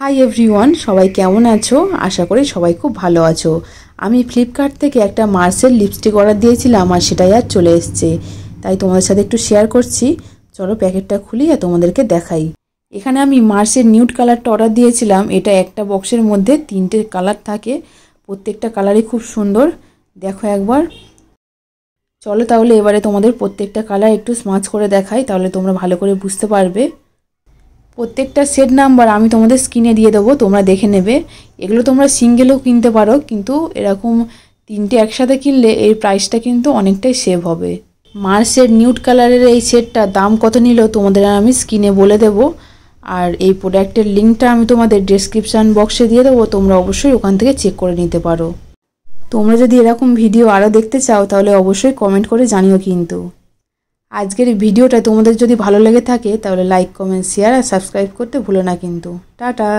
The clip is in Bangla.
হাই এভরিওয়ান, সবাই কেমন আছো? আশা করি সবাই খুব ভালো আছো। আমি ফ্লিপকার্ট থেকে একটা মার্সের লিপস্টিক অর্ডার দিয়েছিলাম আর সেটাই আর চলে এসছে, তাই তোমাদের সাথে একটু শেয়ার করছি। চলো প্যাকেটটা খুলি আর তোমাদেরকে দেখাই। এখানে আমি মার্সের নিউড কালারটা অর্ডার দিয়েছিলাম। এটা একটা বক্সের মধ্যে 3টে কালার থাকে, প্রত্যেকটা কালারই খুব সুন্দর। দেখো একবার। চলো তাহলে এবারে তোমাদের প্রত্যেকটা কালার একটু স্মাচ করে দেখাই, তাহলে তোমরা ভালো করে বুঝতে পারবে। প্রত্যেকটা সেট নাম্বার আমি তোমাদের স্ক্রিনে দিয়ে দেবো, তোমরা দেখে নেবে। এগুলো তোমরা সিঙ্গেলও কিনতে পারো, কিন্তু এরকম 3টে একসাথে কিনলে এর প্রাইসটা কিন্তু অনেকটাই সেভ হবে। মার্সের নিউড কালারের এই সেটটা দাম কত নিল তোমাদের আমি স্ক্রিনে বলে দেবো। আর এই প্রোডাক্টের লিঙ্কটা আমি তোমাদের ডেসক্রিপশান বক্সে দিয়ে দেবো, তোমরা অবশ্যই ওখান থেকে চেক করে নিতে পারো। তোমরা যদি এরকম ভিডিও আরও দেখতে চাও তাহলে অবশ্যই কমেন্ট করে জানিও কিন্তু। আজকের ভিডিওটা তোমাদের যদি ভালো লেগে থাকে তাহলে লাইক, কমেন্ট, শেয়ার আর সাবস্ক্রাইব করতে ভুলো না কিন্তু। টাটা।